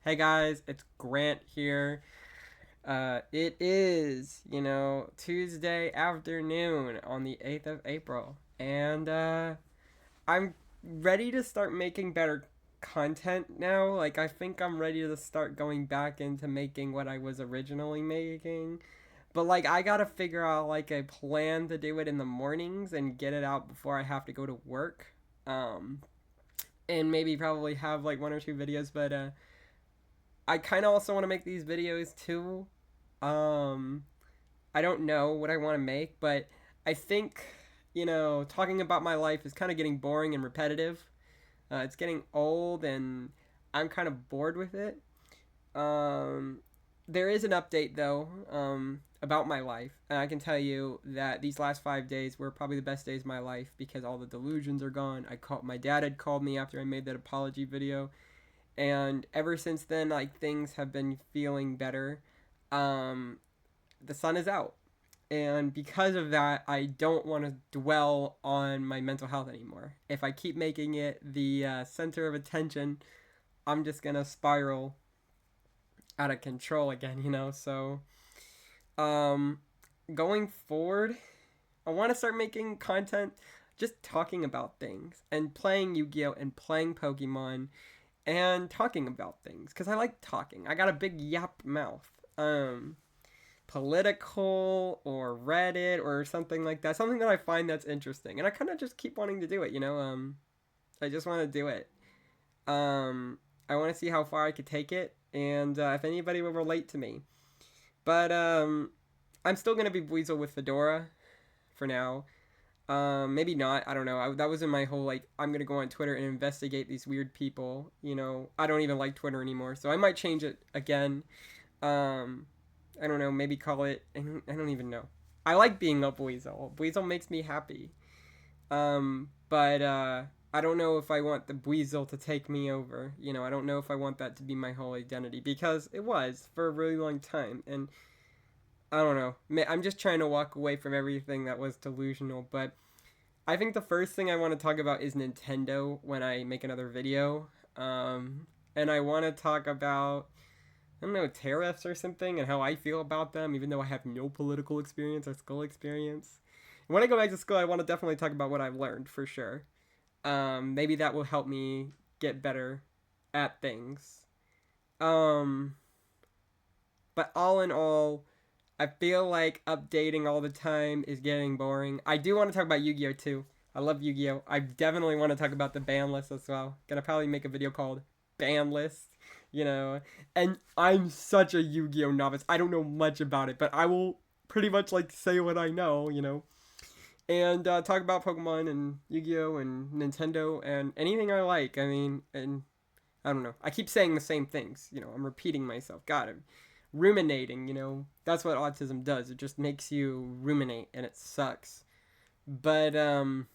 Hey guys, it's Grant here. It is, Tuesday afternoon on the 8th of April, and I'm ready to start making better content now. Like, I think I'm ready to start going back into making what I was originally making. But, like, I gotta figure out, like, a plan to do it in the mornings and get it out before I have to go to work. Um, and maybe probably have, like, one or two videos, but, I kind of also want to make these videos too. Um, I don't know what I want to make, but I think, talking about my life is kind of getting boring and repetitive. It's getting old and I'm kind of bored with it. Um, there is an update though, about my life. And I can tell you that these last 5 days were probably the best days of my life because all the delusions are gone. My dad had called me after I made that apology video, and ever since then, like, things have been feeling better. um the sun is out, and because of that, I don't want to dwell on my mental health anymore. If I keep making it the center of attention, I'm just gonna spiral out of control again, so um going forward, I want to start making content just talking about things and playing Yu-Gi-Oh and playing Pokemon and talking about things because I like talking. I got a big yap mouth. Political or Reddit or something like that. Something that I find that's interesting, and I kind of just keep wanting to do it. I just want to do it. I want to see how far I could take it, and if anybody will relate to me. But I'm still gonna be Weasel with Fedora for now. Maybe not. I don't know. That was in my whole, like, I'm gonna go on Twitter and investigate these weird people. I don't even like Twitter anymore, so I might change it again. Um, I don't know. Maybe call it. I don't even know. I like being a Weasel. Weasel makes me happy. But I don't know if I want the Weasel to take me over. I don't know if I want that to be my whole identity because it was for a really long time, and I don't know. I'm just trying to walk away from everything that was delusional, but I think the first thing I want to talk about is Nintendo when I make another video. And I want to talk about, I don't know, tariffs or something and how I feel about them, even though I have no political experience or school experience. And when I go back to school, I want to definitely talk about what I've learned for sure. Maybe that will help me get better at things. Um, but all in all, I feel like updating all the time is getting boring. I do want to talk about Yu-Gi-Oh too. I love Yu-Gi-Oh. I definitely want to talk about the ban list as well. Gonna probably make a video called Ban List, you know. And I'm such a Yu-Gi-Oh novice. I don't know much about it, but I will pretty much like say what I know. And talk about Pokemon and Yu-Gi-Oh and Nintendo and anything I like. I mean, and I don't know. I keep saying the same things. I'm repeating myself. God, I'm ruminating. That's what autism does. It just makes you ruminate, and it sucks. But God,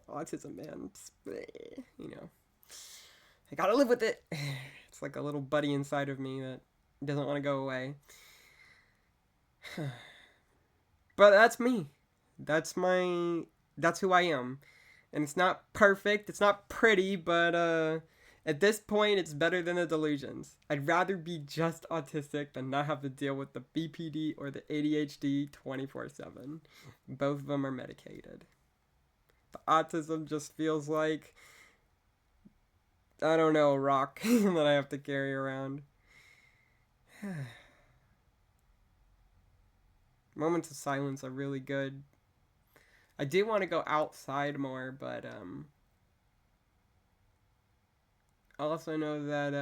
autism, man. I gotta live with it. It's like a little buddy inside of me that doesn't want to go away. But that's me. That's my. That's who I am. And it's not perfect. It's not pretty, but at this point, it's better than the delusions. I'd rather be just autistic than not have to deal with the BPD or the ADHD 24/7. Both of them are medicated. The autism just feels like, I don't know, a rock that I have to carry around. Moments of silence are really good. I do want to go outside more, but I also know that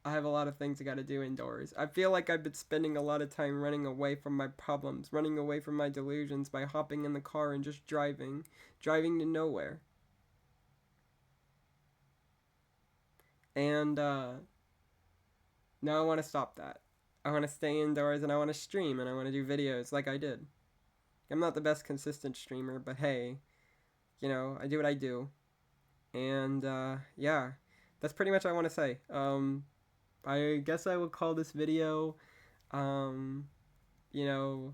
I have a lot of things I got to do indoors. I feel like I've been spending a lot of time running away from my problems, running away from my delusions by hopping in the car and just driving to nowhere. And now I want to stop that. I want to stay indoors and I want to stream and I want to do videos like I did. I'm not the best consistent streamer, but hey, I do what I do. And yeah, that's pretty much what I want to say. I guess I would call this video, um, you know,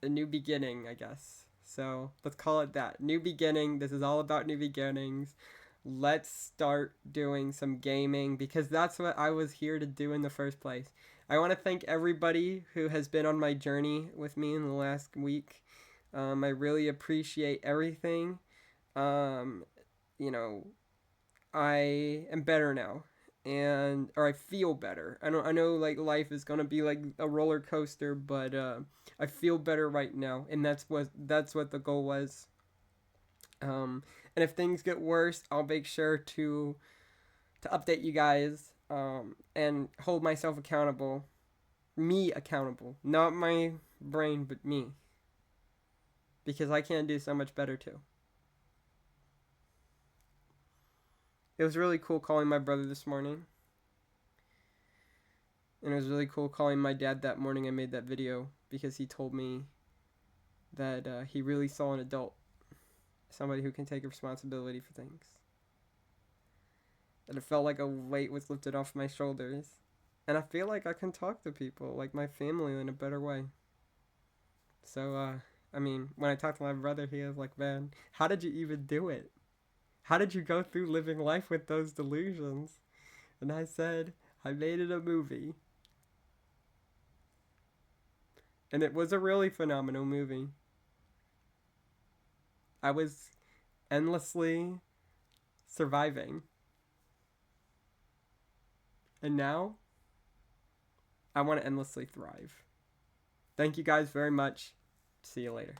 a new beginning, I guess. So let's call it that. New beginning. This is all about new beginnings. let's start doing some gaming because that's what I was here to do in the first place. I want to thank everybody who has been on my journey with me in the last week. I really appreciate everything. Um, you know, I am better now, and or I feel better. I know like life is gonna be like a roller coaster, but I feel better right now, and that's what the goal was. And if things get worse, I'll make sure to update you guys and hold myself accountable, me accountable, not my brain, but me, because I can do so much better too. It was really cool calling my brother this morning. And it was really cool calling my dad that morning I made that video because he told me that he really saw an adult, somebody who can take responsibility for things. And it felt like a weight was lifted off my shoulders. And I feel like I can talk to people, like my family, in a better way. So, I mean, when I talked to my brother, he was like, man, how did you even do it? How did you go through living life with those delusions? And I said, I made it a movie. And it was a really phenomenal movie. I was endlessly surviving. And now I want to endlessly thrive. Thank you guys very much. See you later.